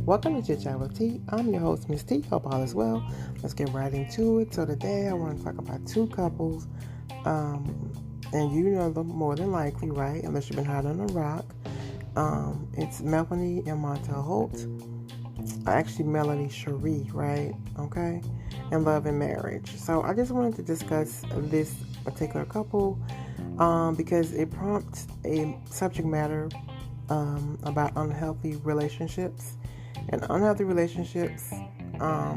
Welcome to Chit Chat with Tea. I'm your host, Miss T. Hope all is well. Let's get right into it. So today I want to talk about two couples, and you know them more than likely, right? Unless you've been hiding on a rock. It's Melanie and Montel Holt. Actually, Melanie Cherie, right? Okay, and Love and Marriage. So I just wanted to discuss this particular couple because it prompts a subject matter about unhealthy relationships. And unhealthy relationships are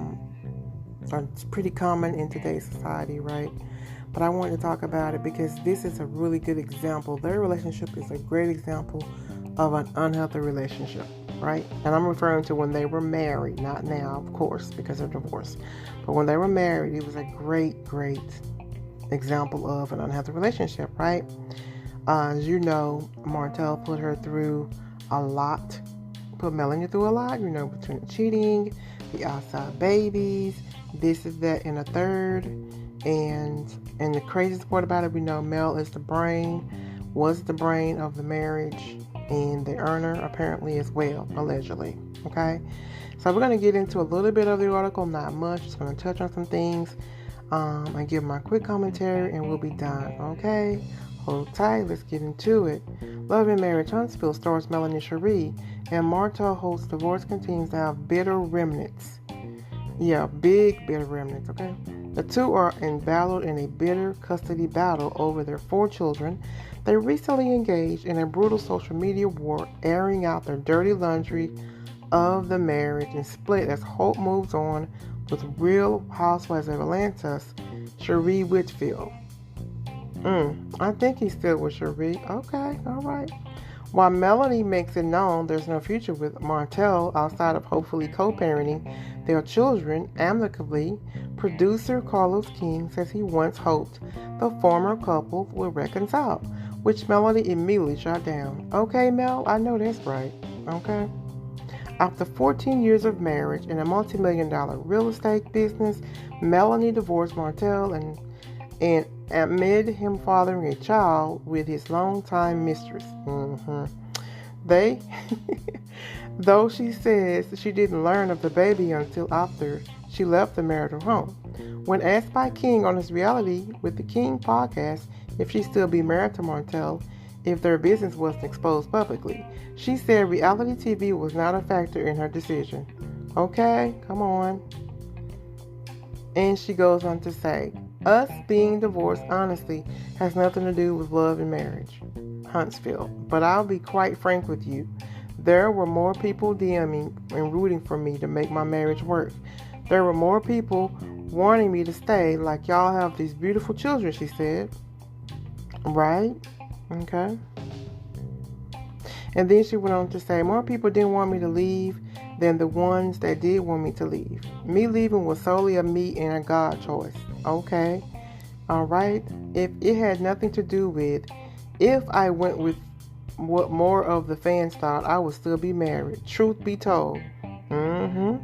pretty common in today's society, right? But I wanted to talk about it because this is a really good example. Their relationship is a great example of an unhealthy relationship, right? And I'm referring to when they were married, not now, of course, because they're divorced. But when they were married, it was a great example of an unhealthy relationship, right? As you know, Martell put her through a lot. Put Melanie through a lot, you know, between the cheating, the outside babies, this is that and a third. And the craziest part about it, we know Mel was the brain of the marriage and the earner apparently as well, allegedly. Okay, so we're going to get into a little bit of the article, not much, just going to touch on some things and give my quick commentary and we'll be done. Okay, hold tight, let's get into it. Love and Marriage Huntsville stars Melanie Cherie, and Martell Holt's divorce continues to have bitter remnants. Yeah, big bitter remnants, okay? The two are embroiled in a bitter custody battle over their 4 children. They recently engaged in a brutal social media war, airing out their dirty laundry of the marriage and split as Holt moves on with Real Housewives of Atlanta's Cherie Whitfield. I think he's still with Cherie. Okay, all right. While Melanie makes it known there's no future with Martell outside of hopefully co-parenting their children amicably, producer Carlos King says he once hoped the former couple would reconcile, which Melanie immediately shot down. Okay, Mel, I know that's right. Okay. After 14 years of marriage and a multi-million-dollar real estate business, Melanie divorced Martell and amid him fathering a child with his longtime mistress. Though she says she didn't learn of the baby until after she left the marital home. When asked by King on his Reality with the King podcast if she'd still be married to Martell if their business wasn't exposed publicly, she said reality TV was not a factor in her decision. Okay, come on. And she goes on to say, us being divorced, honestly, has nothing to do with love and marriage, Huntsville. But I'll be quite frank with you. There were more people DMing and rooting for me to make my marriage work. There were more people wanting me to stay, like y'all have these beautiful children, she said. Right? Okay. And then she went on to say, more people didn't want me to leave than the ones that did want me to leave. Me leaving was solely a me and a God choice. Okay. All right. If it had nothing to do with if I went with what more of the fans thought, I would still be married. Truth be told. And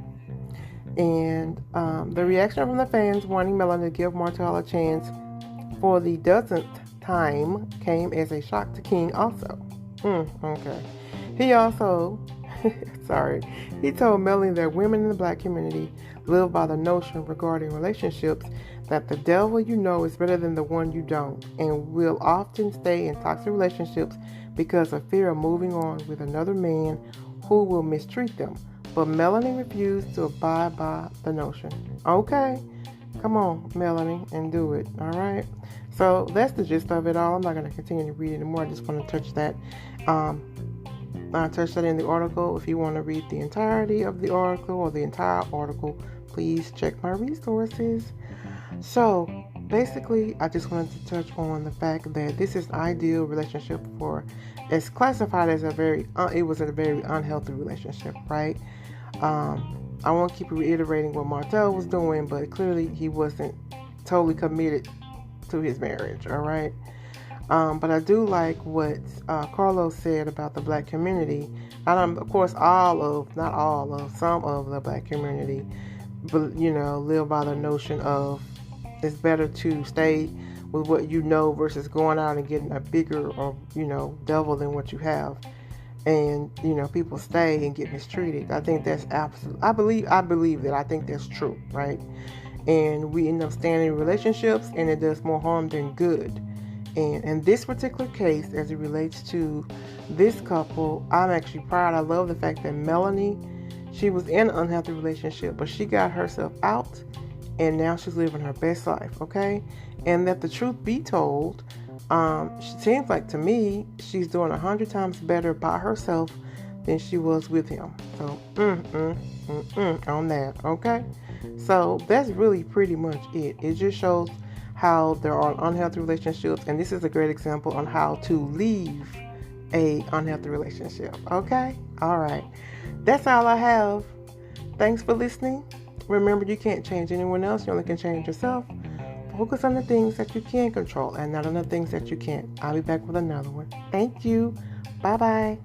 the reaction from the fans wanting Melanie to give Martell a chance for the dozenth time came as a shock to King also. Okay. He also, he told Melanie that women in the black community live by the notion regarding relationships that the devil you know is better than the one you don't, and will often stay in toxic relationships because of fear of moving on with another man who will mistreat them. But Melanie refused to abide by the notion. Okay, come on, Melanie, and do it. All right. So that's the gist of it all. I'm not going to continue to read anymore. I just want to touch that. I touched that in the article. If you want to read the entirety of the article or the entire article, please check my resources. So basically, I just wanted to touch on the fact that this is an ideal relationship for, it's classified as it was a very unhealthy relationship, right? I won't keep reiterating what Martell was doing, but clearly he wasn't totally committed to his marriage, all right? But I do like what Carlos said about the black community. Of course, some of the black community, but live by the notion of it's better to stay with what you know versus going out and getting a bigger or, devil than what you have. And, people stay and get mistreated. I think that's absolute. I believe that. I think that's true, right? And we end up staying in relationships, and it does more harm than good. And in this particular case, as it relates to this couple, I'm actually proud. I love the fact that Melanie, she was in an unhealthy relationship, but she got herself out, and now she's living her best life, okay? And that the truth be told, she seems like to me, she's doing 100 times better by herself than she was with him. So, on that, okay? So that's really pretty much it. It just shows how there are unhealthy relationships, and this is a great example on how to leave a unhealthy relationship, okay? All right. That's all I have. Thanks for listening. Remember, you can't change anyone else. You only can change yourself. Focus on the things that you can control and not on the things that you can't. I'll be back with another one. Thank you. Bye-bye.